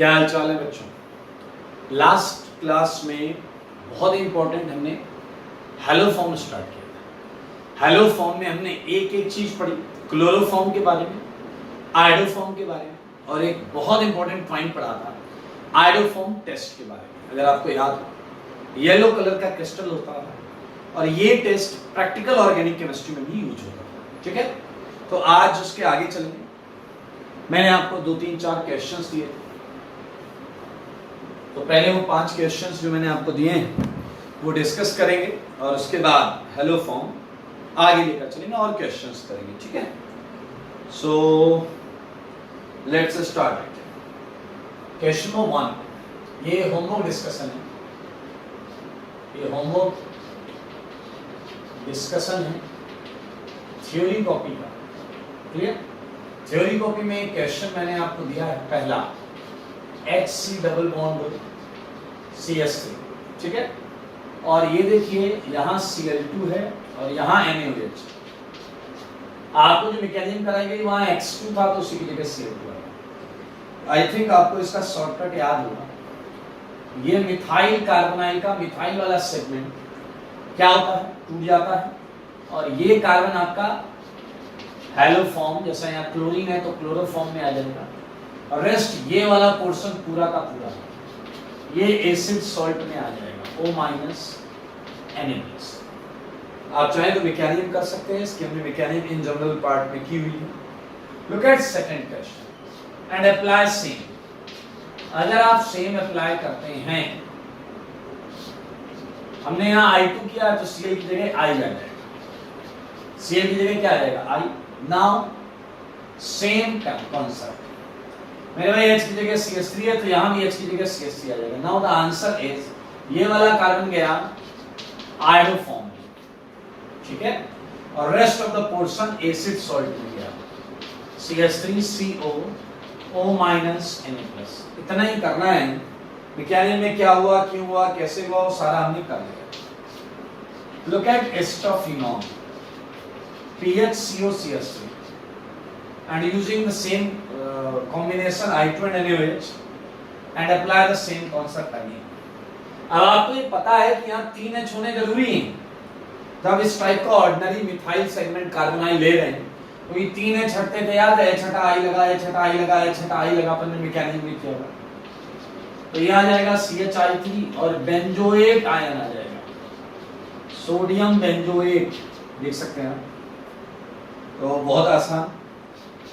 क्या हाल चाल है बच्चों। लास्ट क्लास में बहुत इंपॉर्टेंट हमने हेलो फॉर्म स्टार्ट किया था। हेलो फॉर्म में हमने एक एक चीज पढ़ी, क्लोरोफॉर्म के बारे में, आयोडोफॉर्म के बारे में, और एक बहुत इंपॉर्टेंट पॉइंट पढ़ा था आयोडोफॉर्म टेस्ट के बारे में। अगर आपको याद हो, येलो कलर का क्रिस्टल होता था और ये टेस्ट प्रैक्टिकल ऑर्गेनिक केमिस्ट्री में भी यूज होता था। ठीक है, तो आज उसके आगे चलेंगे। मैंने आपको 2-3-4 क्वेश्चंस दिए थे, तो पहले वो 5 क्वेश्चंस जो मैंने आपको दिए हैं वो डिस्कस करेंगे और उसके बाद हेलो फॉर्म आगे लेकर चलेंगे और क्वेश्चंस करेंगे। ठीक है, so let's start. Question number 1, ये होमवर्क डिस्कशन है, ये होमवर्क डिस्कशन है थ्योरी कॉपी का। क्लियर? थ्योरी कॉपी में एक क्वेश्चन मैंने आपको दिया है, पहला HC डबल बॉन्ड CH3। ठीक है, और ये देखिए यहाँ Cl2 है और यहाँ NaOH। आपको जो मैकेनिज्म कराई गई वहाँ X2 था तो उसी की जगह Cl2 है। आई थिंक आपको इसका शॉर्टकट याद होगा। ये मिथाइल कार्बोनाइल का मिथाइल वाला सेगमेंट क्या होता है, टूट जाता है, और ये कार्बन आपका हेलो फॉर्म, जैसा यहाँ क्लोरीन है तो क्लोरोफॉर्म में आ जाएगा, और रेस्ट ये वाला पोर्शन पूरा का पूरा ये एसिड सॉल्ट में आ जाएगा, O- Na+। आप चाहें तो मैकेनिज्म कर सकते हैं, इसकी हमने मैकेनिज्म इन जनरल पार्ट में की हुई है। Look at second question and apply same. अगर आप सेम अप्लाई करते हैं, हमने यहाँ I2 किया तो Cl की जगह I आ जाएगा, Cl की जगह क्या आ जाएगा, I। नाउ सेम कॉन्सेप्ट, मेरे भाई H की जगह CH3 है तो यहाँ भी H की जगह CH3 आ जाएगा। नाउ द आंसर इज, ये वाला कार्बन गया आयोडोफॉर्म में, ठीक है, और rest of the portion acid salt में गया, CH3CO O-Na+। इतना ही करना है। मैकेनिज्म में क्या हुआ, क्यों हुआ, कैसे हुआ, वो सारा हमने कर लिया। Look at acetophenone PHCOCH3 and using the same combination I2 and NaOH and apply the same concept again। अब आपको ये पता है कि यहाँ 3H होने जरूरी हैं। जब इस टाइप का ऑर्डिनरी मिथाइल सेगमेंट कार्बोनाइल ले रहे हैं तो ये 3H हटते थे, याद है, H हटा I लगा, H हटा I लगा, H हटा I लगा, अपन ने मैकेनिज्म में किया होगा। तो ये आ जाएगा CHI3 और बेंजोएट आयन आ जाएगा, सोडियम बेंजोएट, देख सकते हैं। तो बहुत आसान।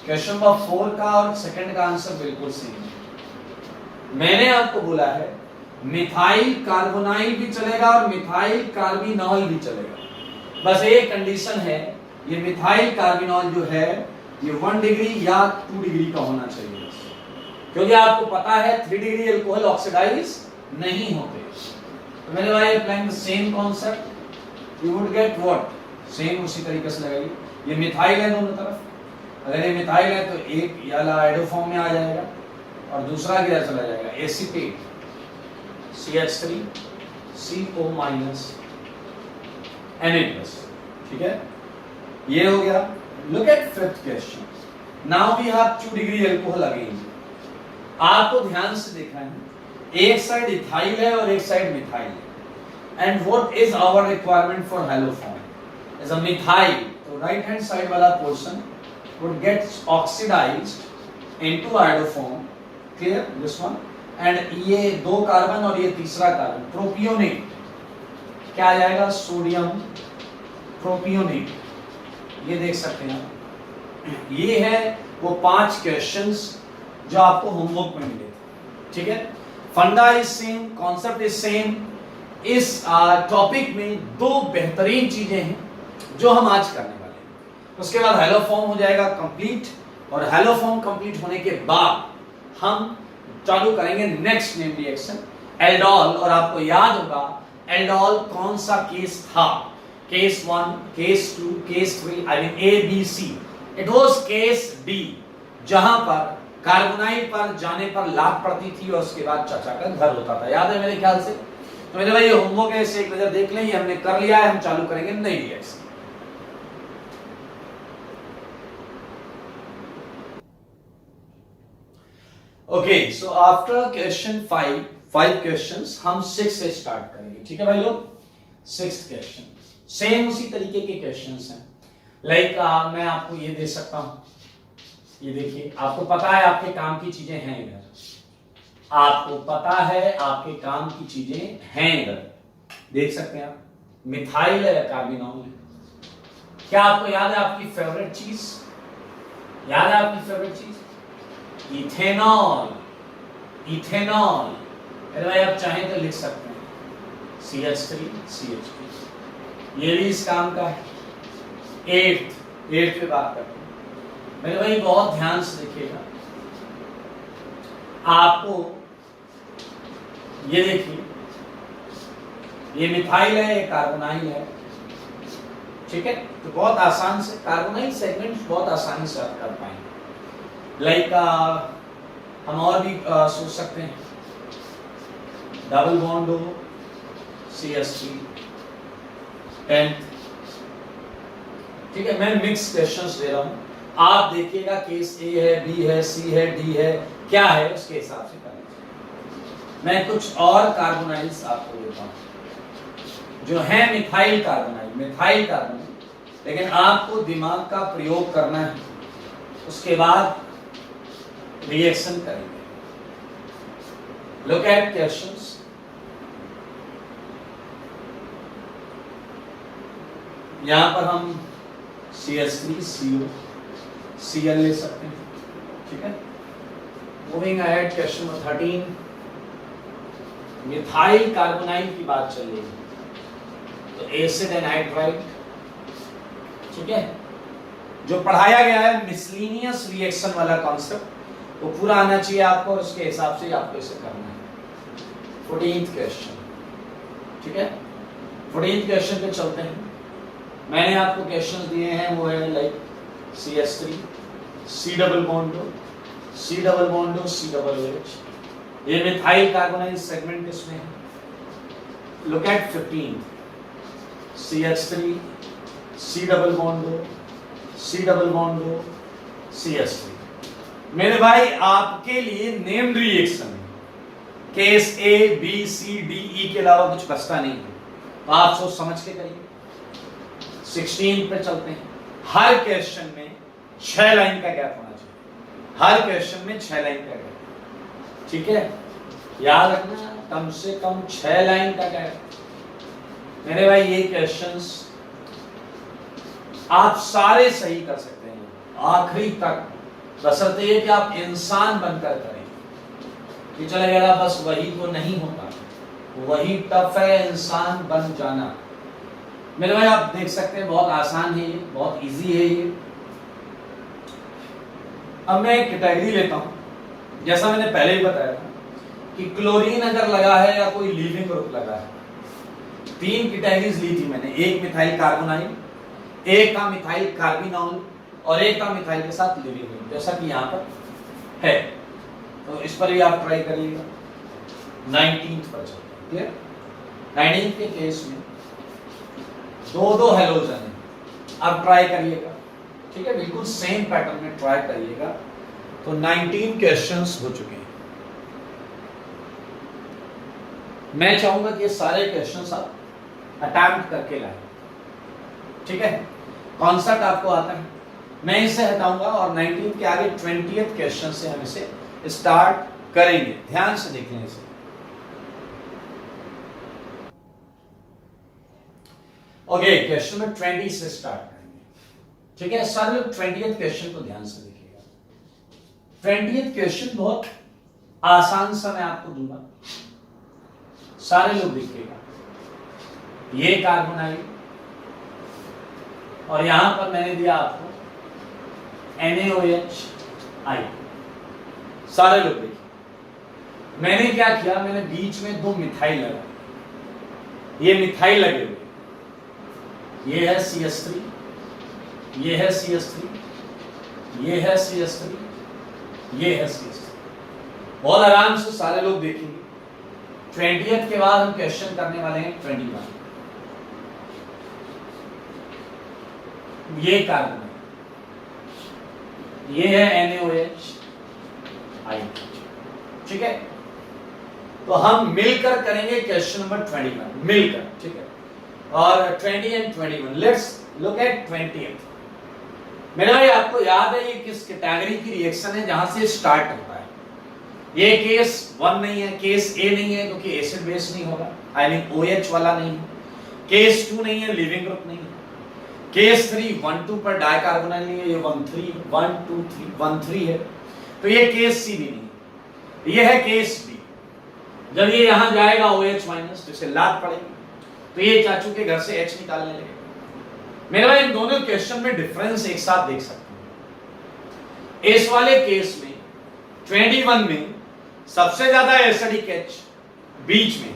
क्वेश्चन नंबर 4 का और सेकंड का आंसर बिल्कुल सेम है। मैंने आपको बोला है मिथाइल कार्बोनाइल भी चलेगा और मिथाइल कार्बिनॉल भी चलेगा, बस एक कंडीशन है, ये मिथाइल कार्बिनॉल जो है ये 1 डिग्री या 2 डिग्री का होना चाहिए, क्योंकि आपको पता है 3 डिग्री अल्कोहल ऑक्सीडाइज नहीं होते। तो मेरे भाई applying the same concept, you would get what, same उसी तरीके से लगाइए। ये मिथाइल है दोनों तरफ, अगर ये मिथाइल है तो एक वाला आयोडोफॉर्म में आ जाएगा और दूसरा किधर चला जाएगा, एसीटेट CH3CO- Na+। ठीक है, ये हो गया। Look at fifth question. Now we have 2 degree alcohol again. आपको ध्यान से देखना है, एक साइड इथाइल है और एक साइड मिथाइल है, and what is our requirement for haloform is a methyl. तो राइट हैंड साइड वाला portion would get oxidized into iodoform, clear this one, and ये 2 कार्बन और ये तीसरा कार्बन प्रोपियोनेट क्या आ जाएगा, सोडियम प्रोपियोनेट। ये देख सकते हैं, ये है वो 5 क्वेश्चंस जो आपको होमवर्क में मिले थे। ठीक है, फंडा is same, concept is same. इस टॉपिक में 2 बेहतरीन चीजें हैं जो हम आज करने, उसके बाद हेलो फॉर्म हो जाएगा कंप्लीट, और हेलो फॉर्म कंप्लीट होने के बाद हम चालू करेंगे नेक्स्ट नेम रिएक्शन एल्डोल। और आपको याद होगा एल्डोल कौन सा केस था, case 1, case 2, case 3, I mean ABC। It was case D, जहां पर कार्बोनाइल पर जाने पर लाभ पड़ती थी और उसके बाद चाचा का घर होता था, याद है मेरे ख्याल से। तो मेरे भाई ये होमवर्क है, इसे एक नजर देख लें, ये हमने कर लिया है। हम चालू करेंगे नई reaction. Okay, so after question 5 questions हम 6 से स्टार्ट करेंगे। ठीक है भाई लोग, 6th क्वेश्चन सेम उसी तरीके के क्वेश्चंस हैं। लाइक मैं आपको ये दे सकता हूं, ये देखिए, आपको पता है आपके काम की चीजें हैं इधर, आपको पता है आपके काम की चीजें हैं इधर, देख सकते हैं आप, मिथाइल है, कार्बिनॉल है। क्या आपको याद है आपकी फेवरेट चीज? याद है आपकी फेवरेट चीज? इथेनॉल। इथेनॉल, अरे भाई आप चाहें तो लिख सकते हैं CH3 CH2, ये भी इस काम का है। 8th पे बात करते हैं मेरे भाई, बहुत ध्यान से देखिएगा। आपको ये देखिए, ये मिथाइल है, ये कार्बोनाइल है। ठीक है, तो बहुत आसान से कार्बोनाइल सेगमेंट बहुत आसानी से आप कर पाएंगे। लाइक हम और भी सोच सकते हैं, डबल बॉन्ड हो, CH3 10th। ठीक है, मैं मिक्स क्वेश्चंस दे रहा हूं, आप देखिएगा केस A है, B है, C है, D है, क्या है उसके हिसाब से करें। मैं कुछ और कार्बोनाइल्स आपको देता हूं जो है मिथाइल कार्बोनाइल, लेकिन आपको दिमाग का प्रयोग करना है, उसके बाद रिएक्शन करेंगे। Look at questions. यहां पर हम CH3 CO Cl ले सकते हैं। ठीक है, moving ahead, question number 13, methyl carbonyl की बात चल रही है, तो एसिड एनहाइड्राइड। ठीक है, जो पढ़ाया गया है मिसलिनियस रिएक्शन वाला कॉन्सेप्ट, वो पूरा आना चाहिए आपको, और उसके हिसाब से आपको इसे करना है। 14th question. ठीक है, 14th क्वेश्चन पे चलते हैं। मैंने आपको क्वेश्चन दिए हैं, वो है like CH3 C double bond COOH, ये मिथाइल कार्बोनाइल सेगमेंट किसमें है? Look at 15, CH3 C double bond CH3। मेरे भाई आपके लिए नेम्ड रिएक्शन है, case A B C D E के अलावा कुछ बचता नहीं है, तो आप सोच समझ के करिए। 16 पे चलते हैं। हर क्वेश्चन में 6 लाइन का गैप होना चाहिए, हर क्वेश्चन में 6 लाइन का गैप। ठीक है, याद रखना, कम से कम 6 लाइन का गैप। मेरे भाई ये क्वेश्चंस आप सारे सही कर सकते हैं आखिरी तक, बशर्ते ये कि आप इंसान बनकर करें। कि चले गया बस वही तो नहीं होता, वही टफ है इंसान बन जाना। मेरे भाई आप देख सकते हैं बहुत आसान है ये, बहुत इजी है ये। अब मैं एक कैटेगरी लेता हूं, जैसा मैंने पहले ही बताया था कि क्लोरीन अगर लगा है या कोई लीविंग ग्रुप लगा है, 3 कैटेगरीज ली थी मैंने, एक मिथाइल कार्बोनाइल, एक का मिथाइल कार्बिनॉल, और एक का मिथाइल के साथ लीविंग ग्रुप, जैसा कि यहाँ पर है। तो इस पर भी आप ट्राई करिएगा। 19th पर चलते हैं। 19th के केस में 2 हेलोजन है, अब ट्राई करिएगा। ठीक है, बिल्कुल सेम पैटर्न में ट्राई करिएगा। तो 19 क्वेश्चंस हो चुके हैं। मैं चाहूंगा कि ये सारे क्वेश्चंस आप अटेम्प्ट करके लाएं। ठीक है, कॉन्सेप्ट आपको आता है, मैं इसे हटाऊंगा और 19 के आगे 20th क्वेश्चन से हम इसे स्टार्ट करेंगे। ध्यान से देख लें इसे। ओके, क्वेश्चन नंबर 20 से स्टार्ट करेंगे। ठीक है, सारे लोग 20th क्वेश्चन को ध्यान से देखिएगा। 20th क्वेश्चन बहुत आसान सा मैं आपको दूंगा, सारे लोग देखिएगा। ये कार्बोनाइल, और यहां पर मैंने दिया आपको NaOH I। सारे लोग देखिए, मैंने क्या किया, मैंने बीच में 2 मिथाइल लगा, ये मिथाइल लगे हुए, ये है CH3, ये है CH3, ये है CH3, ये है CH3। बहुत आराम से सारे लोग देखेंगे। 20th के बाद हम क्वेश्चन करने वाले हैं 21। ये कार्बन, ये है NaOH I। ठीक है, तो हम मिलकर करेंगे क्वेश्चन नंबर 21 मिलकर, ठीक है, और 20 and 21। Let's look at 20th। मेरे भाई आपको याद है ये किस कैटेगरी की रिएक्शन है जहां से स्टार्ट होता है? ये केस 1 नहीं है, केस ए नहीं है क्योंकि एसिड बेस नहीं होगा, आई मीन OH वाला नहीं है, केस 2 नहीं है, लिविंग ग्रुप नहीं है, केस 3 1-2 पर डाइकार्बोनाइल नहीं है, ये 1-2-3 है, तो ये केस सी भी नहीं है, ये है केस बी। जब ये यहां जाएगा OH माइनस तो इसे लात पड़ेगी, तो ये चाचू के घर से H निकालने लगेगा। मेरे भाई इन दोनों क्वेश्चन में डिफरेंस एक साथ देख सकते हैं। इस वाले केस में 21 में सबसे ज्यादा एसिडिक H बीच में,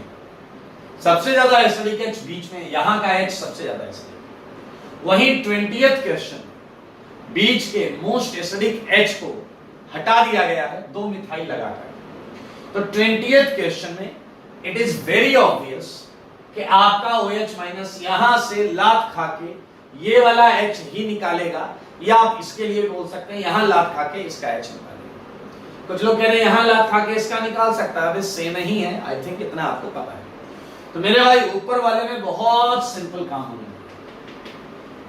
सबसे ज्यादा एसिडिक H बीच में, यहां का H सबसे ज्यादा एसिडिक। वहीं 20th क्वेश्चन बीच के मोस्ट एसिडिक H को हटा दिया गया है 2 मिथाइल लगाकर। तो 20th क्वेश्चन में इट इज वेरी ऑब्वियस कि आपका OH माइनस यहां से लात खा के ये वाला H ही निकालेगा, या आप इसके लिए बोल सकते हैं यहां लात खा के इसका H निकालेगा। कुछ लोग कह रहे हैं यहां लात खा के इसका निकाल सकता है, अभी सेम नहीं है, आई थिंक इतना आपको पता है। तो मेरे भाई ऊपर वाले में बहुत सिंपल काम होने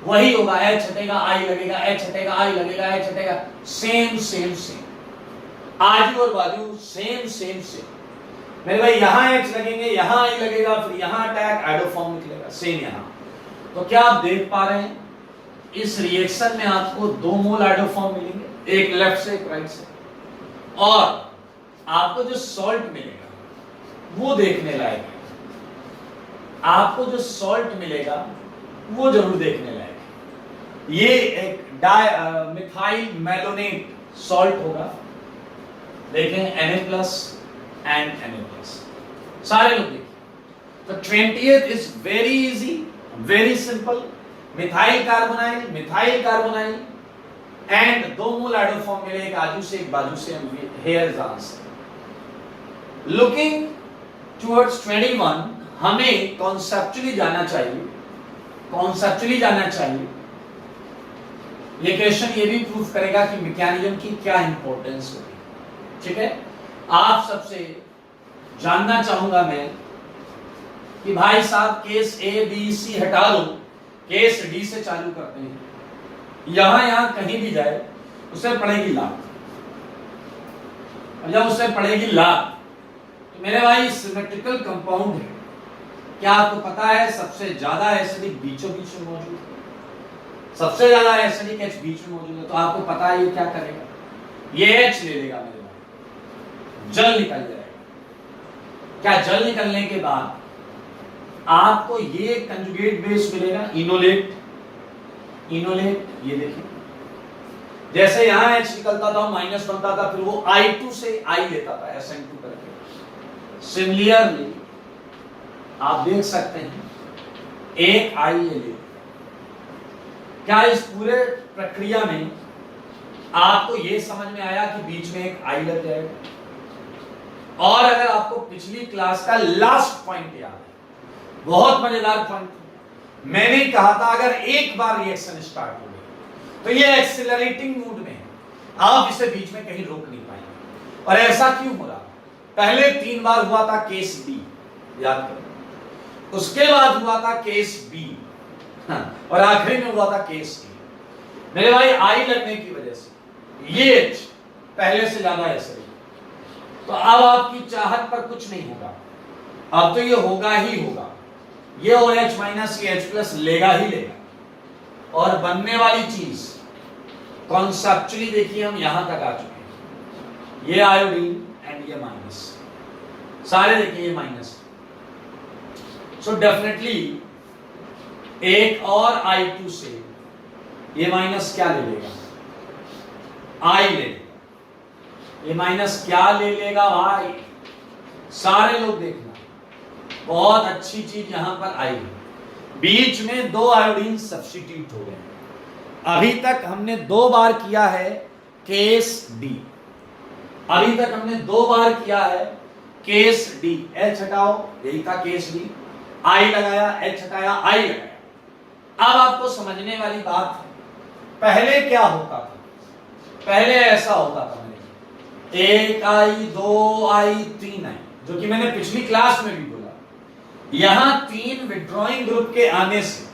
वही होगा, H हटेगा I लगेगा, H हटेगा I लगेगा, H हटेगा, सेम सेम सेम, आजू और बाजू सेम सेम सेम। मेरे भाई यहां H लगेंगे, यहां I लगेगा, फिर यहां अटैक आइडोफॉर्म निकलेगा, सेम यहां। तो क्या आप देख पा रहे हैं इस रिएक्शन में आपको 2 मोल आइडोफॉर्म मिलेंगे, एक लेफ्ट से एक राइट से, और आपको जो सॉल्ट मिलेगा वो देखने लायक है, आपको जो सॉल्ट मिलेगा वो जरूर देखने लायक है। ये एक मिथाइल मैलोनेट सॉल्ट होगा, देखें Na+ एंड Na+, सारे लोग देखिए। तो 20th is very easy, very simple, methyl carbonyl and 2 mole iodoform मिले, एक आजू से एक बाजू से, here is answer. Looking towards 21 हमें कॉन्सेप्चुअली जाना चाहिए, कॉन्सेप्चुअली जाना चाहिए। ये क्वेश्चन ये भी प्रूफ करेगा कि मैकेनिज्म की क्या इंपॉर्टेंस होती है, ठीक है। आप सबसे जानना चाहूंगा मैं कि भाई साहब केस A B C हटा दो, केस D से चालू करते हैं, यहां कहीं भी जाए उसे पड़ेगी लात, और जब उसे पड़ेगी लात तो मेरे भाई सिमेट्रिकल कंपाउंड है। क्या आपको पता है सबसे ज्यादा एसिडिक बीचों बीच में मौजूद है, सबसे ज्यादा एसिडिक H बीच में मौजूद है, तो आपको पता है ये क्या करेगा, ये H ले लेगा मेरे भाई, जल निकल जाएगा। क्या जल निकलने के बाद आपको ये कंजुगेट बेस मिलेगा, इनोलेट, ये देखिए जैसे यहां H निकलता था माइनस बनता था, फिर वो I2 से I लेता था SN2 करके। सिमिलरली आप देख सकते हैं एक I ये ले। क्या इस पूरे प्रक्रिया में आपको ये समझ में आया कि बीच में एक I लग जाएगा? और अगर आपको पिछली क्लास का लास्ट पॉइंट याद है, बहुत मजेदार पॉइंट, मैंने कहा था अगर एक बार रिएक्शन स्टार्ट हो गई तो ये एक्सेलरेटिंग मूड में, आप इसे बीच में कहीं रोक नहीं पाएंगे। और ऐसा क्यों हो रहा? पहले 3 बार हुआ था केस बी, याद करो, उसके बाद हुआ था केस बी, और आखिरी में हुआ था केस डी। मेरे भाई आई लगने की वजह से ये H पहले से ज्यादा ऐसे, तो अब आपकी चाहत पर कुछ नहीं होगा, अब तो ये होगा ही होगा, ये OH माइनस ये H+ लेगा ही लेगा। और बनने वाली चीज कॉन्सेप्चुअली देखिए, हम यहां तक आ चुके हैं, ये आयोडीन एंड ये माइनस, सारे देखिए ये माइनस। सो डेफिनेटली एक और I2 से ये माइनस क्या ले लेगा, I ले लेगा, ये माइनस क्या ले लेगा भाई, सारे लोग देखना, बहुत अच्छी चीज यहां पर आई, बीच में 2 आयोडीन सब्स्टिट्यूट हो गए। अभी तक हमने 2 बार किया है केस डी, अभी तक हमने 2 बार किया है केस डी, H हटाओ, यही था केस डी, I लगाया, H हटाया, I लगाया। अब आपको समझने वाली बात है, पहले क्या होता था, पहले ऐसा होता था, 1 आई, 2 आई, 3 आई, जो कि मैंने पिछली क्लास में भी बोला। यहां 3 विड्रॉइंग ग्रुप के आने से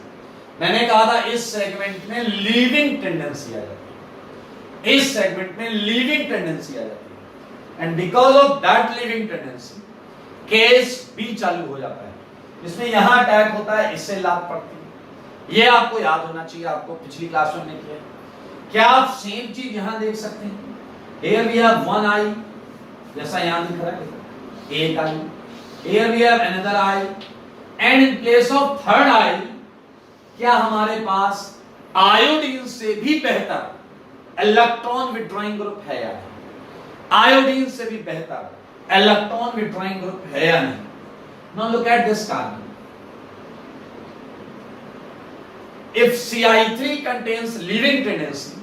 मैंने कहा था इस सेगमेंट में लीविंग टेंडेंसी आ जाती है, इस सेगमेंट में लीविंग टेंडेंसी आ जाती है, and because of that leaving tendency case be चालू हो जाता है, जिसमें यहां अटैक होता है, इससे लाभ पड़ती है। ये आपको याद होना चाहिए, आपको पिछली क्लास में हमने किया। क्या आप सेम चीज यहां देख सकते हैं? Here we have 1 eye, जैसा यहां दिख रहा है, 1 eye. Here we have another eye, and in place of third eye, क्या हमारे पास आयोडीन से भी बेहतर इलेक्ट्रॉन विड्रॉइंग ग्रुप है या नहीं? आयोडीन से भी बेहतर इलेक्ट्रॉन विड्रॉइंग ग्रुप है या नहीं? Now look at this carbon. If Ci3 contains leaving tendency,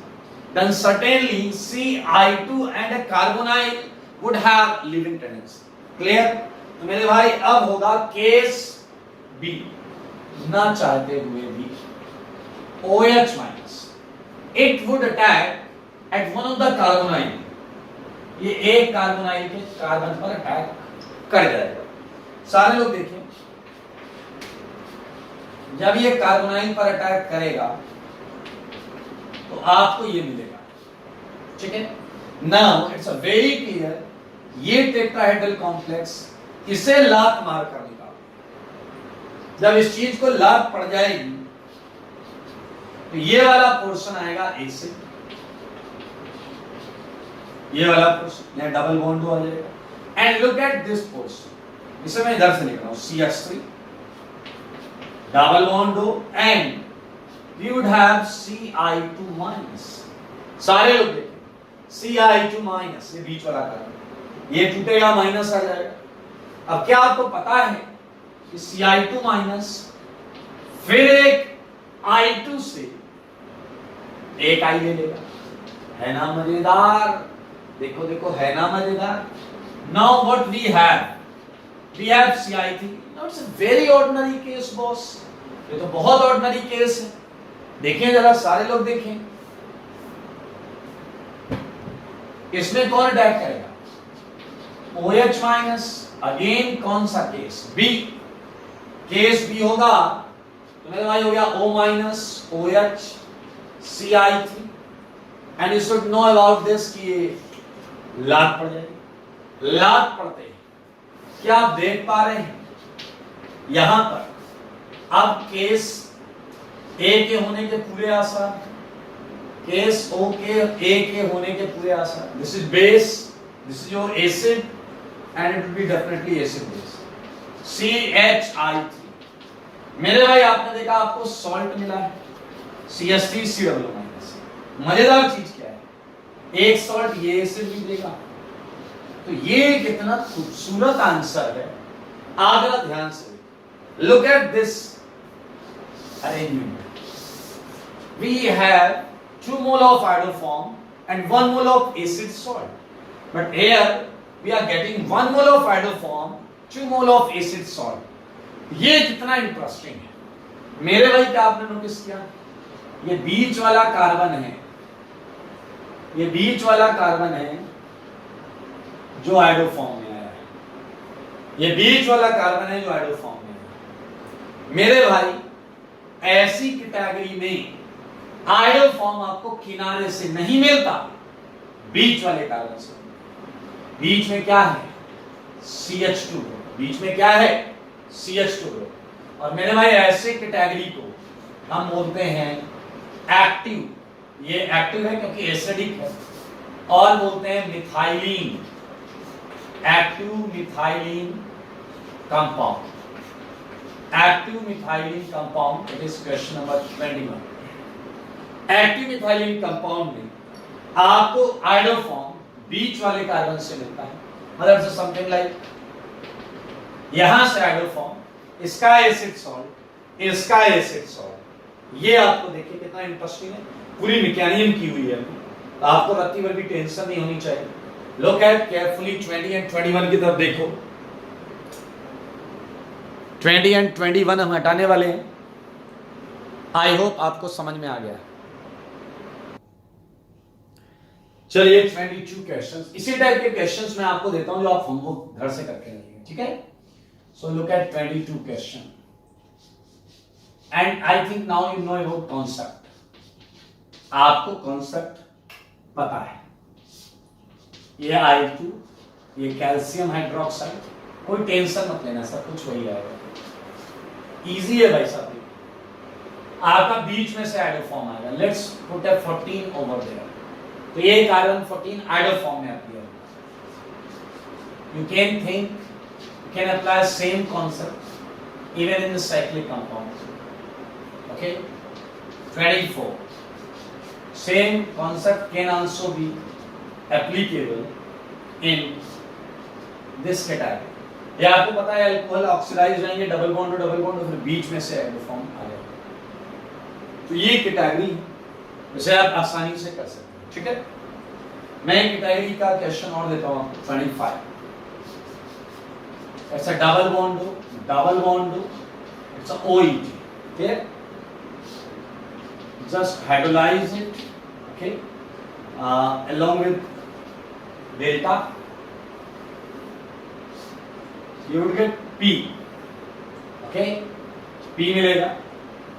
then certainly Ci2 and a carbonyl would have leaving tendency. Clear? तो मेरे भाई अब होगा केस बी, ना चाहते हुए भी OH minus, it would attack at one of the carbonyl. ये एक कार्बोनाइल के कार्बन पर अटैक कर जाएगा। सारे लोग देखिए, जब ये कार्बोनाइल पर अटैक करेगा तो आपको ये मिलेगा, ठीक है। Now it's a very clear, ये टेट्राहेड्रल कॉम्प्लेक्स इसे लात मार कर निकाल, जब इस चीज को लात पड़ जाएगी तो ये वाला पोर्शन आएगा एसिड, ये वाला पोर्शन यहां डबल बॉन्ड आ जाएगा। And look at this portion, इसे मैं इधर से लिख रहा हूं, CH3 डबल बॉन्ड हो, and we would have Ci2 minus। सारे लोग देखें, Ci2 minus, ये बीच वाला कार्बन, ये टूटेगा, माइनस आ जाएगा। अब क्या आपको पता है कि Ci2 minus फिर एक I2 से एक I ले लेगा, है ना मजेदार? देखो देखो, है ना मजेदार? Now what we have Ci3। Now it's a very ordinary case boss, ये तो बहुत ऑर्डिनरी केस है। देखिए जरा, सारे लोग देखें, इसमें कौन अटैक करेगा? OH माइनस, अगेन कौन सा केस? बी। केस बी होगा तो मेरे भाई हो गया O minus OH Ci3, and you should know about this कि ये लात पड़ जाएगी। लात पड़ते क्या आप देख पा रहे हैं यहां पर? अब केस ए के होने के पूरे आसार, केस ओ के ए के होने के पूरे आसार। This is base, this is your acid, and it will be definitely acid base, CH3। मेरे भाई आपने देखा आपको सॉल्ट मिला है, CH3COO-। मजेदार चीज क्या है, एक सॉल्ट ये एसिड भी देगा। तो ये कितना खूबसूरत आंसर है, आप जरा ध्यान से look at this arrangement. We have 2 mole of iodoform and 1 mole of acid salt, but here we are getting 1 mole of iodoform, 2 mole of acid salt. ये कितना इंटरेस्टिंग है मेरे भाई, क्या आपने नोटिस किया? ये बीच वाला कार्बन है, ये बीच वाला कार्बन है जो आयोडोफॉर्म में आया है, ये बीच वाला कार्बन है जो आयोडोफॉर्म में है। मेरे भाई ऐसी कैटेगरी में आयोडोफॉर्म आपको किनारे से नहीं मिलता, बीच वाले कार्बन से। बीच में क्या है? CH2, बीच में क्या है? CH2। और मेरे भाई ऐसे कैटेगरी को हम बोलते हैं एक्टिव, ये एक्टिव है क्योंकि एसिडिक है, और बोलते हैं methylene, active methylene compound, active methylene compound. It is question number 21। Active methylene compound में आपको आयोडोफॉर्म बीच वाले कार्बन से मिलता है, मतलब समथिंग लाइक यहां से आयोडोफॉर्म, इसका एसिड सॉल्ट, इसका एसिड सॉल्ट। ये आपको देखिए कितना इंटरेस्टिंग है, पूरी मैकेनिज्म की हुई है, तो आपको रत्ती भर भी टेंशन नहीं होनी चाहिए। लुक एट केयरफुली 20 एंड 21 की तरफ देखो। 20 एंड 21 हम हटाने वाले हैं। आई होप आपको समझ में आ गया। चलिए 22 क्वेश्चंस, इसी टाइप के क्वेश्चंस मैं आपको देता हूं जो आप होमवर्क घर से करके आइए, ठीक है। So look at 22 question and I think now you know about concept. आपको कॉन्सेप्ट पता है, ये I2, ये कैल्शियम हाइड्रोक्साइड, कोई टेंशन मत लेना, सब कुछ वही आएगा, इजी है भाई साहब। आपका बीच में से आइडोफॉर्म आएगा, let's put a 14 over there, तो ये कार्बन 14 आइडोफॉर्म में अपीयर होगा। You can think, you can apply same concept even in the cyclic compound, okay. 24 same concept can also be applicable in this category। ये आपको पता है alcohol oxidise हो जाएंगे, double bond to double bond, फिर बीच में से एडोफॉर्म आ जाएगा। तो ये कैटेगरी वैसे आप आसानी से कर सकते हैं, ठीक है। मैं कैटेगरी का क्वेश्चन और देता हूं आपको 25। It's a double bond to it's a OET, okay, just hydrolyze it, okay, along with delta you would get P, okay, P मिलेगा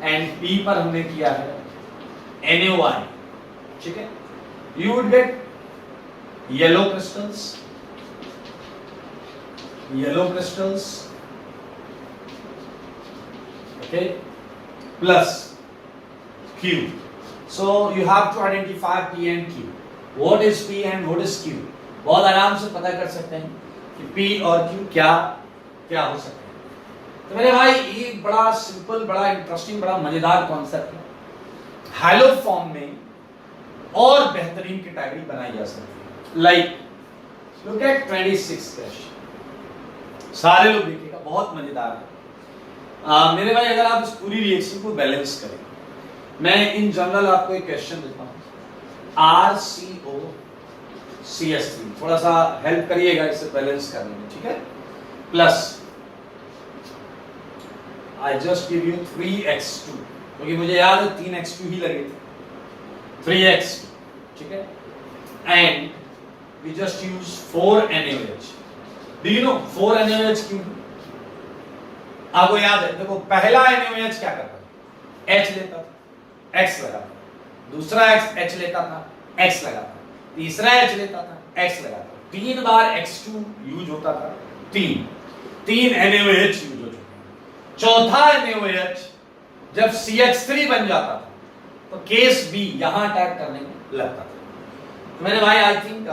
एंड P पर हमने किया है NaOI, ठीक है। you would get yellow crystals, okay, plus Q। so you have to identify P and Q, what is P and what is Q। बहुत आराम से पता कर सकते हैं कि P और Q क्या क्या हो सकते हैं। तो मेरे भाई ये बड़ा सिंपल, बड़ा इंटरेस्टिंग, बड़ा मजेदार कॉन्सेप्ट है। हैलो फॉर्म में और बेहतरीन कैटेगरी बनाई जा सकती है। लाइक लुक एट 26 क्वेश्चन, सारे लोग देखिएगा, बहुत मजेदार है। मेरे भाई अगर आप इस पूरी रिएक्शन को बैलेंस करें, मैं इन जनरल आपको एक क्वेश्चन देता हूं, RCOCH3, थोड़ा सा हेल्प करिएगा इसे बैलेंस करने में, ठीक है। Plus I just give you 3x2, क्योंकि मुझे याद है 3x2 ही लगे थे, 3x2, ठीक है। And we just use 4NaOH। Do you know 4NaOH क्यों? आपको याद है, देखो पहला NaOH क्या करता था, H लेता था, X लगाता, दूसरा H लेता था, X लगाता, तीसरा H लेता था, X लगाता, 3 बार X2 यूज होता था, 3 NaOH यूज हो चुके हैं। चौथा NaOH जब CH3 बन जाता था तो केस B यहां अटैक करने में लगता था। तो मेरे भाई आई थिंक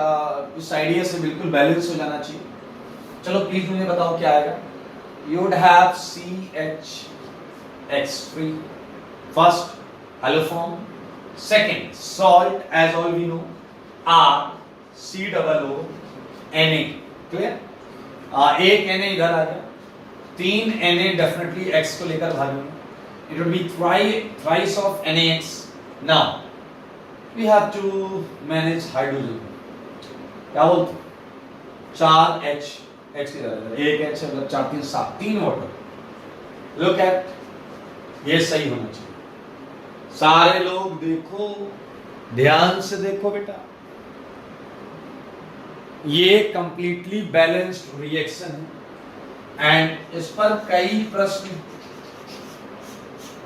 इस आइडिया से बिल्कुल बैलेंस हो जाना चाहिए। चलो प्लीज मुझे बताओ क्या आएगा। You would have CHX3 first haloform, second salt as all we know, COO Na, clear। एक Na इधर आ गया, 3 Na डेफिनेटली X को लेकर भागेंगे, it would be thrice of NaX। now we have to manage hydrogen, क्या बोलते 4H, H की जगह एक H मतलब 4 3 7, 3 वाटर। लुक एट, ये सही होना चाहिए। सारे लोग देखो, ध्यान से देखो बेटा, ये कंप्लीटली बैलेंस्ड रिएक्शन है एंड इस पर कई प्रश्न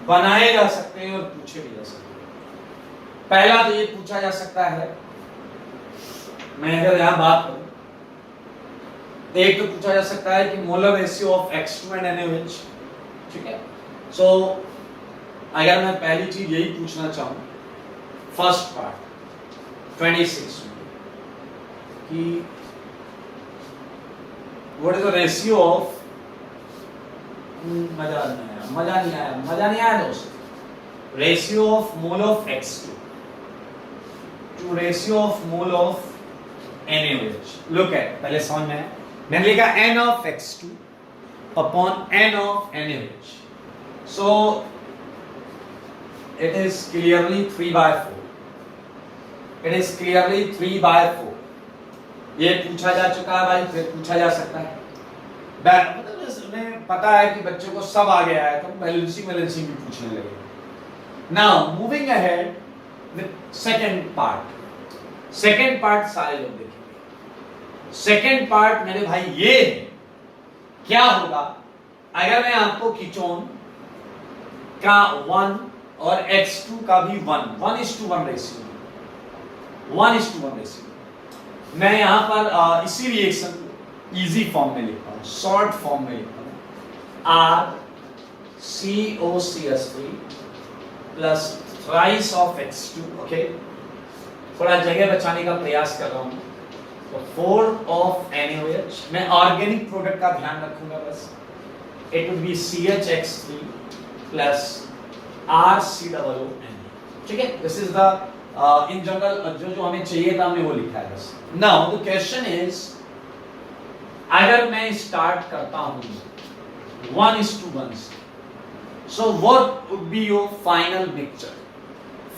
बनाए जा सकते हैं और पूछे भी जा सकते हैं। पहला तो ये पूछा जा सकता है, मैं अगर यहां बात करूं, एक तो पूछा जा सकता है कि molar ratio of X2 and NaOH, ठीक है। सो अगर मैं पहली चीज यही पूछना चाहूं, फर्स्ट पार्ट 26 कि what is the ratio of, मजा नहीं आया दोस्त, ratio of mole of X2 to ratio of mole of NaOH। Look at, पहले समझ में मैंने लिखा N of X2 upon N of NaOH, so it is clearly 3/4, it is clearly 3/4। ये पूछा जा चुका है भाई, फिर पूछा जा सकता है, मतलब इसमें पता है कि बच्चों को सब आ गया है, तो बैलेंसिंग भी पूछने लगे। Now moving ahead with second part. Second part सारे लोग देखेंगे। सेकेंड पार्ट मेरे भाई ये है, क्या होगा अगर मैं आपको कीटोन का 1 और X2 का भी 1:1 रेशियो, 1:1 रेशियो, मैं यहां पर इसी रिएक्शन को इजी फॉर्म में लिखता हूं, शॉर्ट फॉर्म में लिखता हूं, RCOCH3 plus thrice of X2, okay, थोड़ा जगह बचाने का प्रयास कर रहा हूं, तो 4 ऑफ NaOH, मैं ऑर्गेनिक प्रोडक्ट का ध्यान रखूंगा बस, it would B CHX3 plus RCOON, ठीक है, this is the in general जो हमें चाहिए था हमने वो लिखा है बस। नाउ द क्वेश्चन इज, अगर मैं स्टार्ट करता हूं 1:1 से, so what would be your final mixture,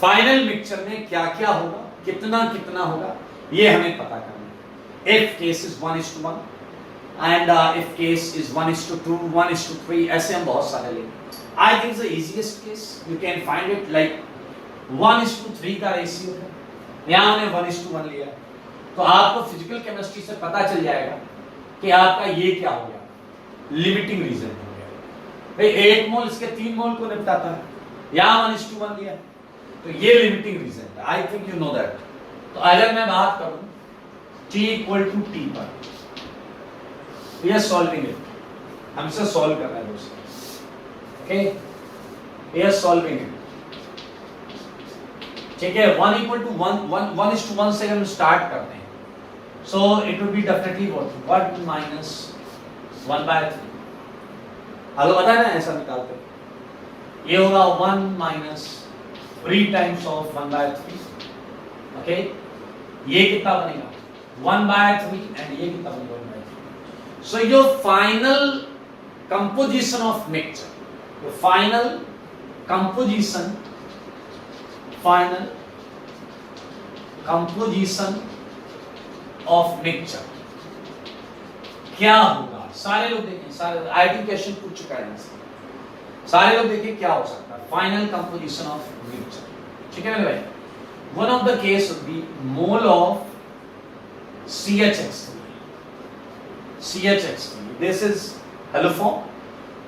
final mixture में क्या क्या होगा, कितना कितना होगा, ये हमें पता करना है। If case is 1:1 and if case is 1:2, 1:3, ऐसे हम बहुत सारे लेंगे। I think the easiest case you can find it like 1:3 का रेशियो है, यहाँ हमने 1:1 लिया, तो आपको फिजिकल केमिस्ट्री से पता चल जाएगा कि आपका ये क्या हो गया, लिमिटिंग रीजन हो गया। भाई 1 मोल इसके 3 मोल को निपटाता है, यहाँ 1:1 लिया, तो ये लिमिटिंग रीजन है। I think you know that. तो अगर मैं बात करूं T = T पर, वी आर सॉल्विंग इट, हम इसे सॉल्व कर रहे हैं दोस्तों, okay, we are solving it, ठीक है। 1:1 से हम स्टार्ट करते हैं, so it would be definitely what 1 minus 1/3, हल पता है ना, ऐसा निकालते हैं, ये होगा 1 माइनस 3 टाइम्स ऑफ 1/3, ओके, ये कितना बनेगा 1/3 एंड ये कितना बनेगा 1/3। So your final composition of mixture, your final composition of mixture क्या होगा, सारे लोग देखें, सारे आईटी क्वेश्चन पूछ चुका है, सारे लोग देखें क्या हो सकता है फाइनल कंपोजिशन ऑफ मिक्सचर, ठीक है मेरे भाई। One of the case would be mole of CHX3, this is haloform,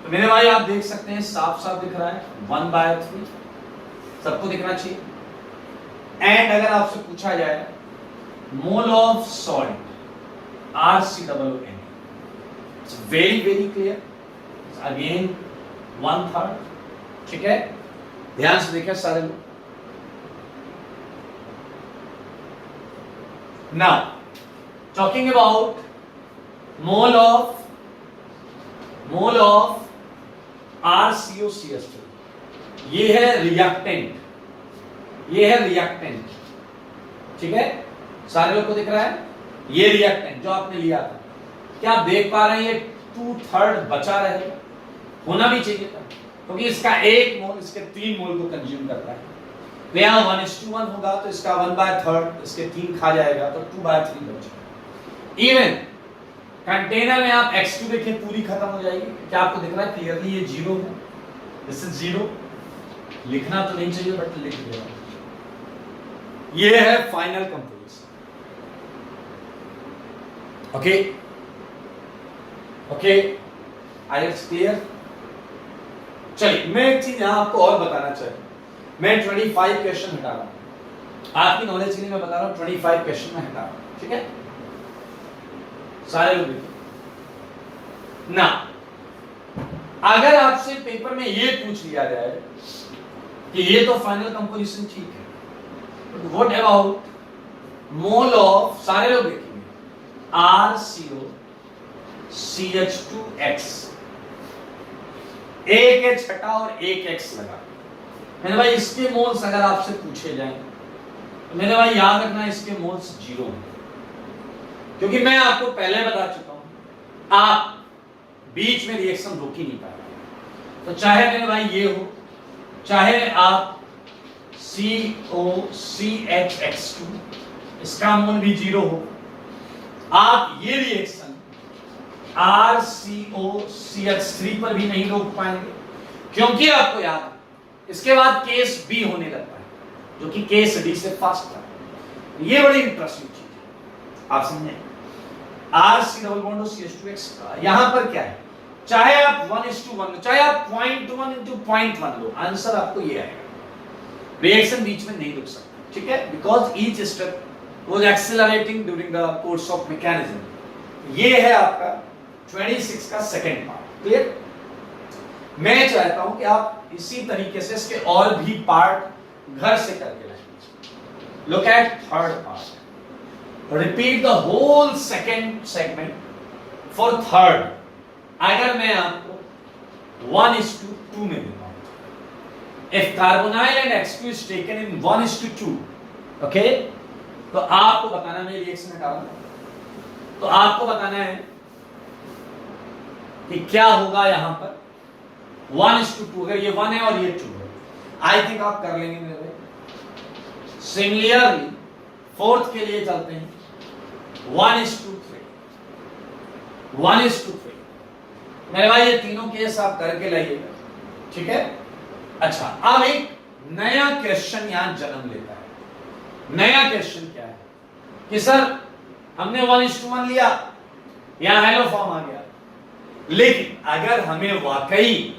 तो मेरे भाई आप देख सकते हैं साफ साफ दिख रहा है 1/3, सबको दिखना चाहिए। एंड अगर आपसे पूछा जाए mole of salt RCOON, it's very very clear, again 1/3, ठीक है, ध्यान से देखिए सारे लोग। Now talking about mole of RCOCH2, ये है रिएक्टेंट, ये है रिएक्टेंट, ठीक है, सारे लोग को दिख रहा है, ये रिएक्टेंट जो आपने लिया था, क्या आप देख पा रहे हैं, ये 2/3 बचा रहेगा, होना भी चाहिए था, क्योंकि इसका 1 मोल इसके 3 मोल को कंज्यूम करता है, तो यहाँ 1:1 होगा, तो इसका 1/3 इसके 3 खा जाएगा, तो 2/3 बचेगा। इवन कंटेनर में आप X2 देखें, पूरी खत्म हो जाएगी, क्या आपको दिख रहा है क्लियरली, ये 0 है, दिस इज 0, लिखना तो नहीं चाहिए बट लिख दिया, ये है final composition, okay okay, I it's clear. चलिए मैं एक चीज यहां आपको और बताना चाहिए, मैं 25 क्वेश्चन हटा रहा हूं, आपकी नॉलेज के लिए मैं बता रहा हूं, 25 क्वेश्चन में हटा रहा हूं, ठीक है, सारे लोग देखिए ना। अगर आपसे पेपर में ये पूछ लिया जाए कि ये तो फाइनल कंपोजिशन ठीक है, but what about mole of, सारे लोग देखेंगे, RCOCH2X, एक H हटा और एक X लगा, मेरे भाई इसके मोल्स अगर आपसे पूछे जाएं तो मेरे भाई याद रखना इसके मोल्स 0 हैं, क्योंकि मैं आपको पहले बता चुका हूं आप बीच में रिएक्शन रोक ही नहीं पाएंगे, तो चाहे मेरे भाई ये हो, चाहे आप COCHX2 इसका मोल भी 0 हो, आप ये रिएक्शन RCOCH3 पर भी नहीं रोक पाएंगे, क्योंकि आपको याद इसके बाद केस B होने लगता है, जो कि केस D से फास्ट है, ये बड़ी इंटरेस्टिंग चीज है, आप समझे। RC डबल बॉन्ड CH2X का यहां पर क्या है, चाहे आप 1:1 लो, चाहे आप 0.1 into 0.1 लो, आंसर आपको ये आएगा। रिएक्शन बीच में नहीं रुक सकता, ठीक है, because each step was accelerating during the course of mechanism. ये है आपका 26 का सेकंड पार्ट, क्लियर। मैं चाहता हूं कि आप इसी तरीके से इसके और भी पार्ट घर से करके लाएं। Look at third part, repeat the whole second segment for third. अगर मैं आपको 1:2 में देता हूं, if carbonyl and X2 is taken in 1:2, okay, तो आपको बताना, मैं रिएक्शन हटा रहा हूं, तो आपको बताना है कि क्या होगा यहां पर 1:2, अगर ये 1 है और ये 2 है। आई थिंक आप कर लेंगे मेरे भाई। सिमिलरली फोर्थ के लिए चलते हैं, 1:3, 1:3। मेरे भाई ये तीनों केस आप करके लाइएगा, ठीक है। अच्छा, अब एक नया क्वेश्चन यहां जन्म लेता है। नया क्वेश्चन क्या है कि सर हमने 1:1 लिया, यहां हेलो फॉर्म आ गया, लेकिन अगर हमें वाकई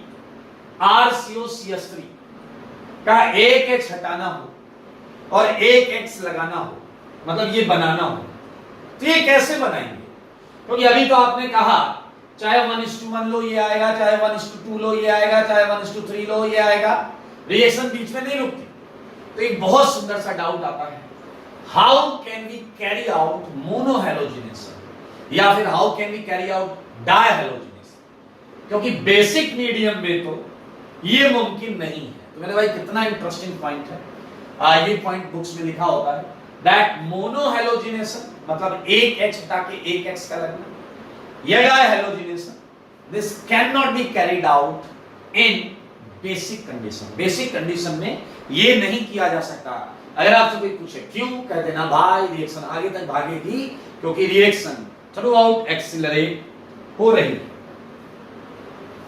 RCOCH3 का एक H हटाना हो और एक X लगाना हो, मतलब ये बनाना हो, तो ये कैसे बनाएंगे? क्योंकि अभी तो आपने कहा चाहे 1:1 लो ये आएगा, चाहे 1:2 लो ये आएगा, चाहे 1:3 लो ये आएगा, रिएक्शन बीच में नहीं रुकती। तो एक बहुत सुंदर सा डाउट आता है, how can we carry out monohalogenation या फिर how can we carry out dihalogenation, क्योंकि बेसिक मीडियम में तो ये मुमकिन नहीं है। तो मेरे भाई कितना इंटरेस्टिंग पॉइंट है, ये पॉइंट बुक्स में लिखा होता है दैट मोनोहैलोजिनेशन मतलब एक H हटा के एक X का लगना, या dihalogenation this can not be carried out in basic condition. Basic condition में ये नहीं किया जा सकता। अगर आपसे कोई पूछे क्यों, कह देना भाई रिएक्शन आगे तक भागेगी क्योंकि रिएक्शन थ्रू आउट एक्सीलरेट हो रही है।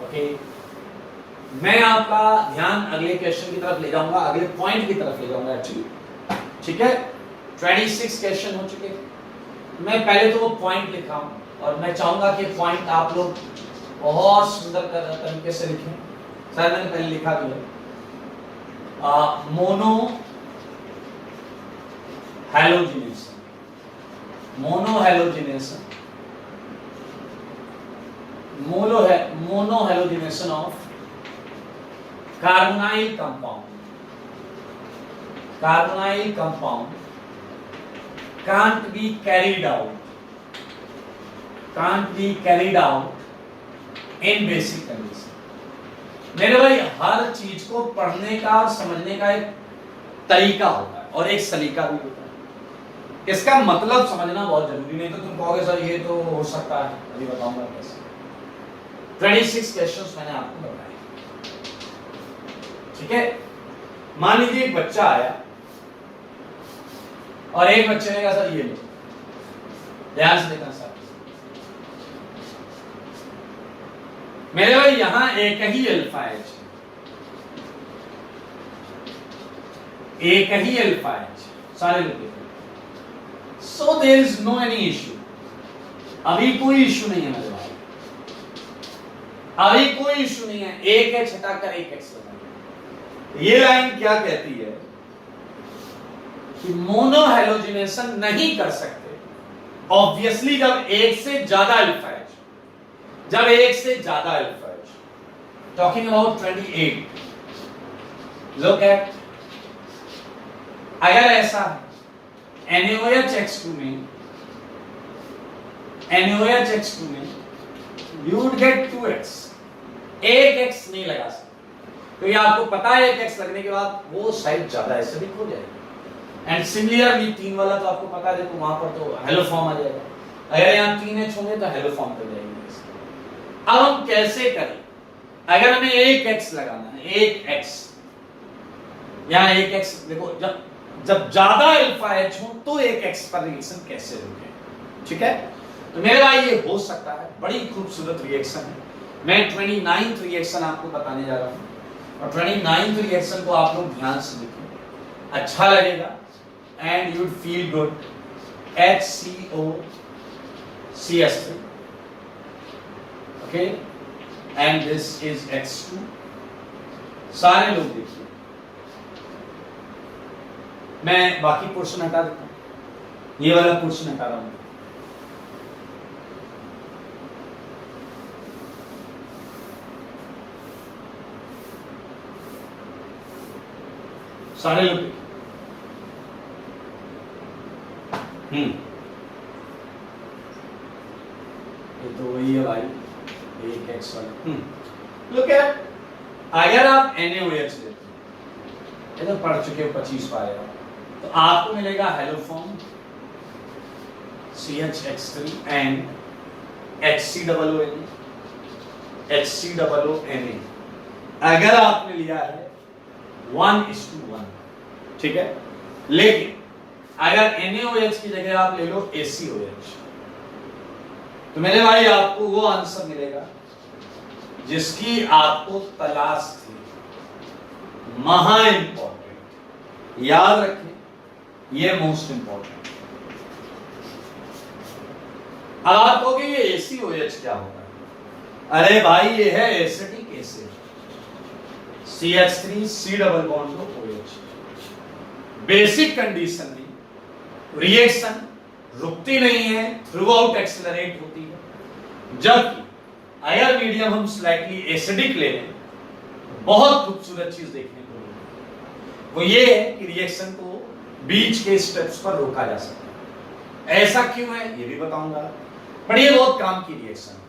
ओके, मैं आपका ध्यान अगले क्वेश्चन की तरफ ले जाऊंगा, अगले पॉइंट की तरफ ले जाऊंगा एक्चुअली, ठीक है। 26 क्वेश्चन हो चुके हैं। मैं पहले तो वो पॉइंट लिखा हूं और मैं चाहूंगा कि पॉइंट आप लोग बहुत सुंदर तरीके से लिखें। शायद मैंने पहले लिखा भी है, mono halogenation, monohalogenation of carbonyl compound can't be carried out in basic condition। मेरे भाई हर चीज को पढ़ने का और समझने का एक तरीका होता है और एक सलीका भी होता है। इसका मतलब समझना बहुत जरूरी, नहीं तो तुम कहोगे सर ये तो हो सकता है, अभी बताऊंगा कैसे। 26 क्वेश्चंस मैंने आपको बताए, ठीक है। मान लीजिए एक बच्चा आया और एक बच्चे ने कहा सर ये लो, ध्यान से देखना सर, मेरे भाई यहां एक ही अल्फा H, एक ही अल्फा H, सारे लोग। So there is no any issue, अभी कोई इश्यू नहीं है मेरे भाई, अभी कोई इश्यू नहीं है। एक H हटाकर एक X लगाएंगे। ये लाइन क्या कहती है कि मोनोहैलोजिनेशन नहीं कर सकते ऑब्वियसली जब एक से ज्यादा अल्फा H, जब एक से ज्यादा alpha H, talking about 28। Look at, अगर ऐसा है NaOH X2 में you would get 2x, एक x नहीं लगा सकते, तो ये आपको पता है एक x लगने के बाद वो साइड ज्यादा एसिडिक हो जाएगी। एंड सिमिलरली 3 वाला तो आपको पता है, देखो वहां पर तो हेलो फॉर्म आ जाएगा, अगर यहाँ 3H होंगे तो हेलो फॉर्म कर जाएंगे। अब हम कैसे करें, अगर हमें एक x लगाना है, एक x, यहाँ एक x, देखो जब ज्यादा अल्फा H हो तो एक x पर रिएक्शन कैसे रुके, ठीक है। तो मेरे भाई ये हो सकता है, बड़ी खूबसूरत रिएक्शन है। मैं 29th रिएक्शन आपको बताने जा रहा हूं और 29th रिएक्शन को आप लोग ध्यान से देखिए, अच्छा लगेगा। and you'd feel good. HCO CS3. Okay, and this is X2. सारे लोग देखिए, मैं बाकी पोर्शन हटा देता हूं, ये वाला पोर्शन हटा रहा हूं. सारे लोग ये तो वही है भाई, एक एक्स वाला. लुक एट, अगर आप NaOH लेते हैं, ये तो पढ़ चुके हो 25 पाएगा, तो आपको मिलेगा हेलोफॉर्म CHX3 and HCOONA. अगर आपने लिया है 1:1, ठीक है. लेकिन अगर NaOH की जगह आप ले लो ACOH, तो मेरे भाई आपको वो आंसर मिलेगा जिसकी आपको तलाश थी. महा इंपॉर्टेंट, याद रखें, ये मोस्ट इंपॉर्टेंट. अब आप कहोगे ये ACOH क्या होगा? अरे भाई ये है acetic acid, CH3 C double bond OH. Basic condition में रिएक्शन रुकती नहीं है, थ्रू आउट एक्सेलरेट होती है. जबकि अगर मीडियम हम स्लाइटली एसिडिक ले लें, बहुत खूबसूरत चीज देखने को मिलेगी. वो ये है कि रिएक्शन को बीच के स्टेप्स पर रोका जा सकता है. ऐसा क्यों है ये भी बताऊंगा, पर ये बहुत काम की रिएक्शन है.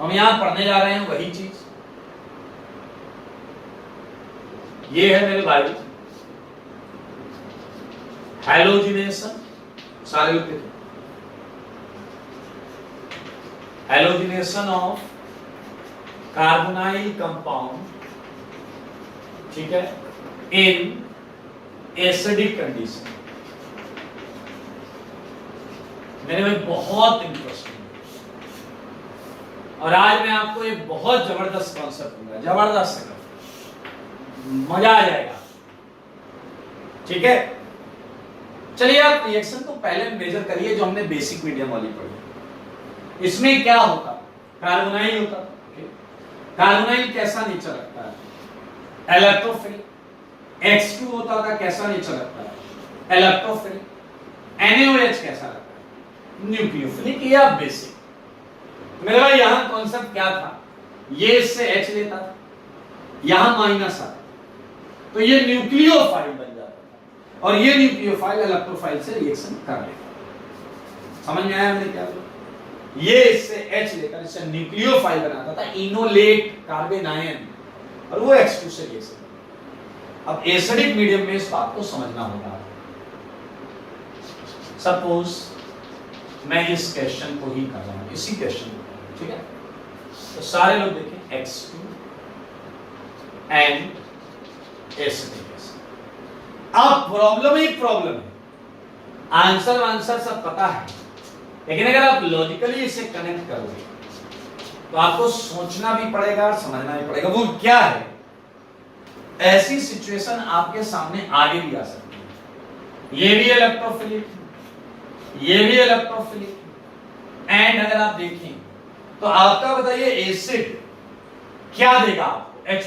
हम यहां पढ़ने जा रहे हैं वही चीज. ये है मेरे भाई हैलोजिनेशन. सारे लोग देखो, हैलोजिनेशन ऑफ कार्बोनाइल कंपाउंड, ठीक है, इन एसिडिक कंडीशन. मेरे भाई बहुत इंटरेस्टिंग. और आज मैं आपको एक बहुत जबरदस्त कॉन्सेप्ट दूंगा, जबरदस्त, मजा आ जाएगा. ठीक है, चलिए आप रिएक्शन को पहले मेजर करिए जो हमने बेसिक मीडियम वाली पढ़ी. इसमें क्या होता, कार्बोनाइल होता. कार्बोनाइल कैसा नेचर रखता है? इलेक्ट्रोफिल. X2 होता था, कैसा नेचर रखता है? इलेक्ट्रोफिल. NaOH कैसा रखता है? न्यूक्लियोफिलिक या बेसिक. मेरे भाई यहां कॉन्सेप्ट क्या था, ये इससे H लेता था, यहां माइनस आता, तो ये न्यूक्लियोफाइल बन जाता था, और ये न्यूक्लियोफाइल इलेक्ट्रोफाइल से रिएक्शन कर लेता. समझ में आया हमने क्या बोला? ये इससे H लेकर इससे न्यूक्लियोफाइल बनाता था, इनोलेट कार्बन आयन, और वो X2 से रिएक्शन. अब एसिडिक मीडियम में इस बात को समझना होगा. सपोज मैं इस क्वेश्चन को ही कर रहा हूं, इसी क्वेश्चन को, ठीक है. तो सारे लोग देखें, X2 एंड एसिडिक. अब प्रॉब्लम ही प्रॉब्लम है, आंसर सब पता है, लेकिन अगर आप लॉजिकली इसे कनेक्ट करोगे तो आपको सोचना भी पड़ेगा और समझना भी पड़ेगा. वो क्या है? ऐसी सिचुएशन आपके सामने आगे भी आ सकती है. ये भी इलेक्ट्रोफिलिक, ये भी इलेक्ट्रोफिलिक, एंड अगर आप देखें तो आपका बताइए एसिड क्या देगा आपको? H+.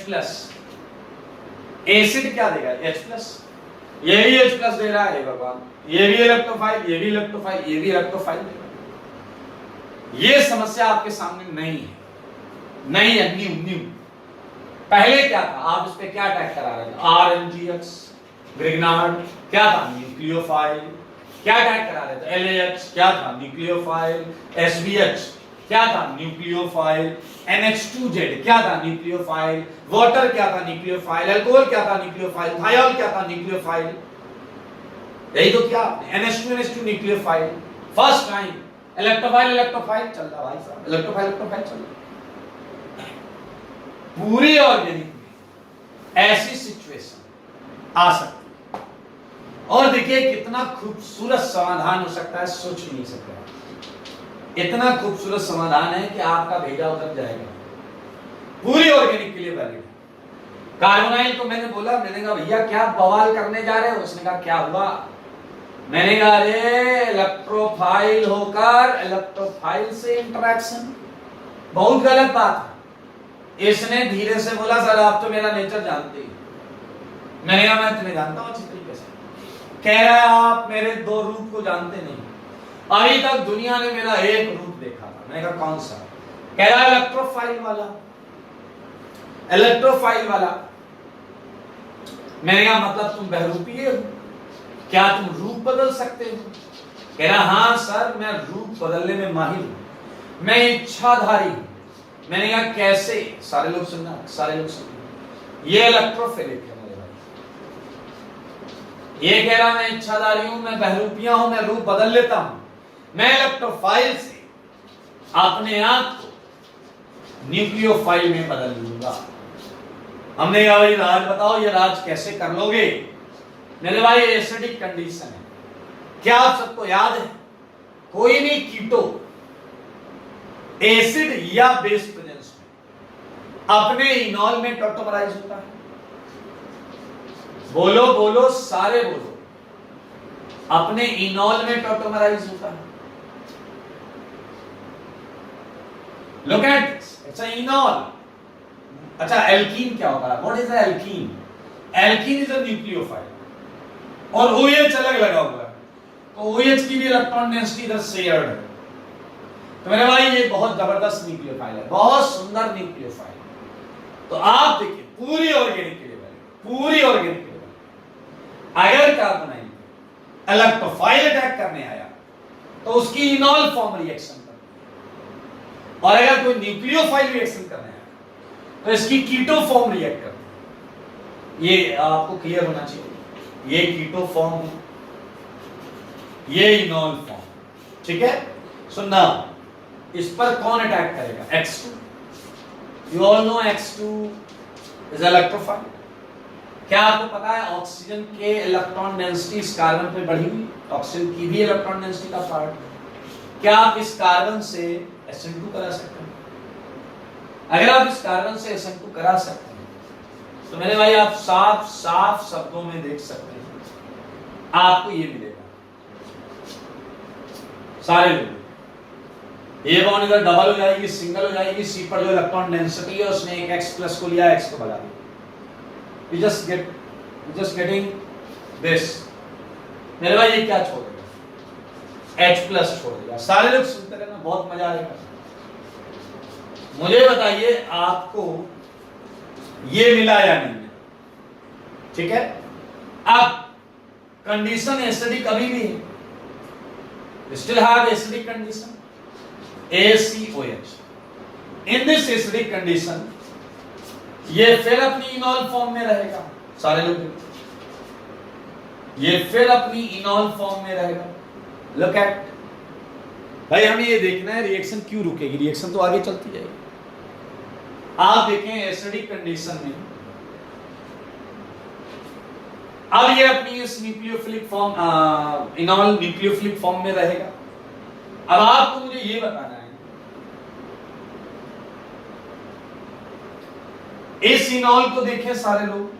एसिड क्या देगा? H+. ये भी H+ दे रहा है भगवान, ये भी इलेक्ट्रोफाइल, ये भी इलेक्ट्रोफाइल, ये भी इलेक्ट्रोफाइल देगा. ये समस्या आपके सामने नहीं है, नहीं है. न्यू पहले क्या था, आप इस पे क्या अटैक करा रहे थे? RNGX, ग्रिग्नार्ड क्या था? न्यूक्लियोफाइल. क्या अटैक करा रहे थे? LAH क्या था? न्यूक्लियोफाइल. SVH क्या था? न्यूक्लियोफाइल. NH2Z क्या था? न्यूक्लियोफाइल. वाटर क्या था? न्यूक्लियोफाइल. अल्कोहल क्या था? न्यूक्लियोफाइल. थायोल क्या था? न्यूक्लियोफाइल. यही तो क्या, NH2 nucleophile. First time electrophile चल रहा भाई साहब, इलेक्ट्रोफाइल चल रहा. पूरी ऑर्गेनिक में ऐसी सिचुएशन आ सकती है. और देखिए कितना खूबसूरत समाधान हो सकता है, सोच नहीं सकता. इतना खूबसूरत समाधान है कि आपका भेजा उतर जाएगा. पूरी ऑर्गेनिक के लिए वैलिड. कार्बोनाइल को मैंने बोला, मैंने कहा भैया क्या बवाल करने जा रहे हो? उसने कहा क्या हुआ? मैंने कहा अरे इलेक्ट्रोफाइल होकर इलेक्ट्रोफाइल से इंटरेक्शन, बहुत गलत बात है। इसने धीरे से बोला सर आप तो मेरा नेचर जानते ही। मैंने कहा मैं तुम्हें जानता हूं अच्छी तरीके से। कह रहा है आप मेरे दो रूप को जानते नहीं, अभी तक दुनिया ने मेरा एक रूप देखा था। मैंने कहा कौन सा? कह रहा है इलेक्ट्रोफाइल वाला, इलेक्ट्रोफाइल वाला। मैंने कहा मतलब तुम बहरूपी हो, क्या तुम रूप बदल सकते हो? कह रहा हाँ सर मैं रूप बदलने में माहिर हूं, मैं इच्छाधारी हूं। मैंने कहा कैसे? सारे लोग सुनना, सारे लोग सुनना। ये इलेक्ट्रोफिलिक है मेरे भाई। ये कह रहा मैं इच्छाधारी हूं, मैं बहरूपिया हूं, मैं रूप बदल लेता हूं। मैं इलेक्ट्रोफाइल से अपने आप को न्यूक्लियोफाइल में बदल लूंगा। हमने कहा भाई राज बताओ, ये राज कैसे कर लोगे? मेरे भाई एसिडिक कंडीशन है। क्या आप सबको याद है कोई भी कीटो एसिड या बेस प्रेजेंस में अपने इनॉल में टॉटोमराइज होता है? बोलो बोलो, सारे बोलो। अपने इनॉल में टॉटोमराइज होता है। Look at this, it's a इनॉल। अच्छा एल्कीन क्या होता है? What is a alkene? Alkene is a nucleophile और OH अलग लगा हुआ है, तो OH की भी इलेक्ट्रॉन डेंसिटी इधर शेयर्ड है। तो मेरे भाई ये बहुत जबरदस्त न्यूक्लियोफाइल है, बहुत सुंदर न्यूक्लियोफाइल। तो आप देखिए पूरी ऑर्गेनिक लेवल, पूरी ऑर्गेनिक लेवल, अगर कार्बन इलेक्ट्रोफाइल अटैक करने आया तो उसकी इनॉल फॉर्म रिएक्शन करती है, और अगर कोई न्यूक्लियोफाइल रिएक्शन करने आया तो इसकी कीटो फॉर्म रिएक्ट करती है। ये आपको क्लियर होना चाहिए। ये कीटो फॉर्म है, ये इनॉल फॉर्म, ठीक है? सो नाउ इस पर कौन अटैक करेगा? X2। You all know X2 is electrophile. क्या आपको पता है ऑक्सीजन के इलेक्ट्रॉन डेंसिटी इस कार्बन पे बढ़ी हुई? ऑक्सीजन की भी इलेक्ट्रॉन डेंसिटी का पार्ट है। क्या आप इस कार्बन से SN2 करा सकते हैं? अगर आप इस कार्बन से SN2 करा सकते हैं तो मेरे भाई आप साफ साफ शब्दों में देख सकते हैं आपको ये मिलेगा। सारे लोग ये बॉन्ड इधर डबल हो जाएगी, सिंगल हो जाएगी। सी पर जो इलेक्ट्रॉन डेंसिटी है उसने एक X प्लस को लिया, X को बढ़ा दिया। You just getting this। मेरे भाई ये क्या छोड़ देगा? H प्लस छोड़ देगा। सारे लोग सुनते रहना, बहुत मजा आएगा। मुझे बताइए आपको ये मिला या नहीं? ठीक है, अब कंडीशन एसिडिक अभी भी है, still have acidic condition ACOH। In this acidic condition ये फिर अपनी इनॉल फॉर्म में रहेगा। सारे लोग ये फिर अपनी इनॉल फॉर्म में रहेगा। लुक एट भाई, हमें ये देखना है रिएक्शन क्यों रुकेगी। रिएक्शन तो आगे चलती जाएगी। आप देखें एसिडिक कंडीशन में अब ये अपनी इस न्यूक्लियोफिलिक फॉर्म, इनॉल न्यूक्लियोफिलिक फॉर्म में रहेगा। अब आपको मुझे ये बताना है इस इनॉल को देखें सारे लोग,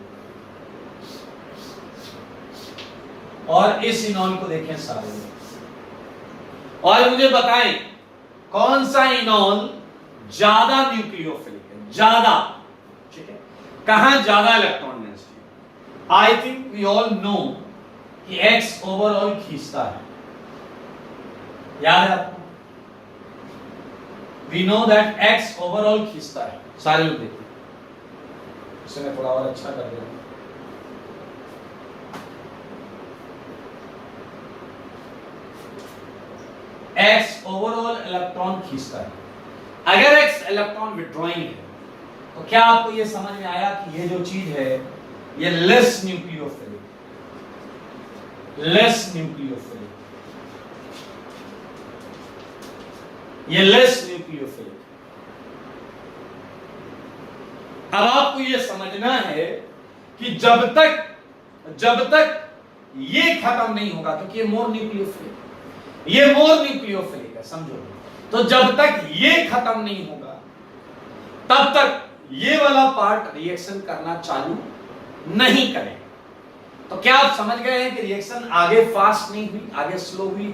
और इस इनॉल को देखें सारे लोग, और मुझे बताएं कौन सा इनॉल ज्यादा न्यूक्लियोफिलिक है? ज्यादा, ठीक है, कहां ज्यादा electron density? I think we all know कि X ओवरऑल खींचता है। याद है आपको? We know that X overall खींचता है। सारे लोग देखिए, इसे मैं थोड़ा और अच्छा कर दे रहा हूं। X ओवरऑल इलेक्ट्रॉन खींचता है। अगर X इलेक्ट्रॉन विड्रॉइंग है तो क्या आपको यह समझ में आया कि ये जो चीज है ये लेस न्यूक्लियोफिलिक, लेस न्यूक्लियोफिलिक, ये लेस न्यूक्लियोफिलिक। अब आपको यह समझना है कि जब तक ये खत्म नहीं होगा, क्योंकि ये मोर न्यूक्लियोफिलिक, ये मोर न्यूक्लियोफिलिक है, समझो। तो जब तक ये खत्म नहीं होगा तब तक ये वाला पार्ट रिएक्शन करना चालू नहीं करेगा। तो क्या आप समझ गए हैं कि रिएक्शन आगे फास्ट नहीं हुई, आगे स्लो हुई?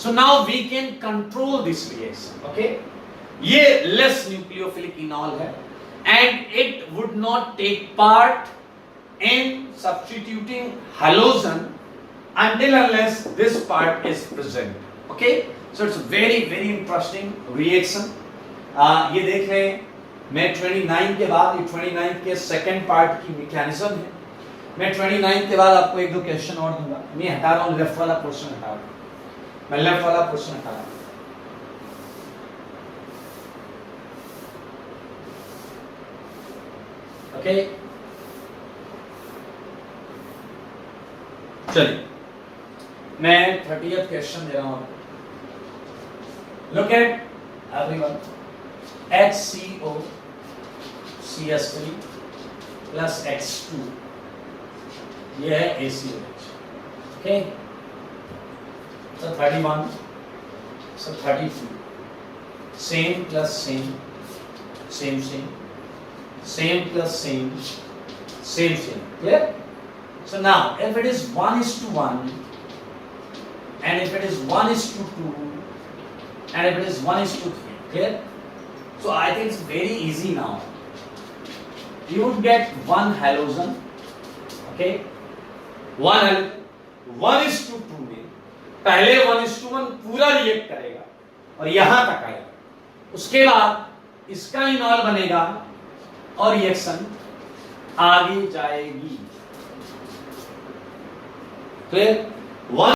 So now we can control this reaction. Okay, ये लेस न्यूक्लियोफिलिक इनॉल है and it would not take part in substituting halogen until unless this part is present. Okay, so it's very very interesting reaction. ये देख रहे हैं, मैं 29 के बाद, ये 29 के सेकंड पार्ट की मैकेनिज्म है. मैं 29 के बाद आपको एक दो क्वेश्चन और दूंगा. मैं हटा रहा हूँ लेफ्ट वाला पोर्शन, हटा रहा हूँ मैं लेफ्ट वाला पोर्शन हटा रहा हूँ. ओके, चलिए मैं 30th क्वेश्चन दे रहा हूं. Look at everyone, HCO CS3 plus X2, ये है ACOH. Okay, so 31, so 32, same plus same, same same, same plus same, same same. Clear? So now, if it is 1:1, and if it is 1:2, and if it is 1:3, clear? So I think it's very easy now. You would get one halogen, okay? One halogen, 1:2 में पहले 1:1 पूरा react करेगा और यहां तक आएगा. उसके बाद इसका इनॉल बनेगा और रिएक्शन आगे जाएगी. Clear? One